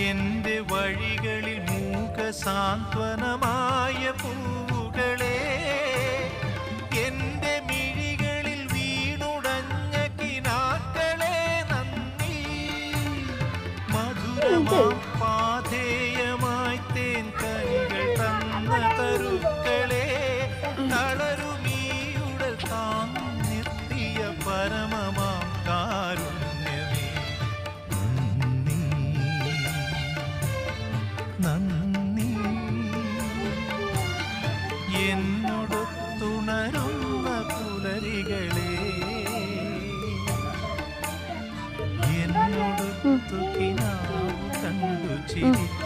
എന്റെ വഴികളിൽ മൂകസാന്ത്വനമായ പൂവുകളെ, എന്റെ മിഴികളിൽ വീണുടഞ്ഞ കിനാക്കളെ നന്ദി. മധുരമാം പാധേയമായി തേൻ കനികൾ തന്ന തരുക്കളെ, തളരുമീയുടൽ താങ്ങെത്തിയ പരമമാം കാരുണ്യമേ നന്ദി. എന്നോടൊത്തുണരുന്ന പുലരികളെ, എന്നോടൊത്തു കിനാവ് കണ്ടു ചിരിക്കും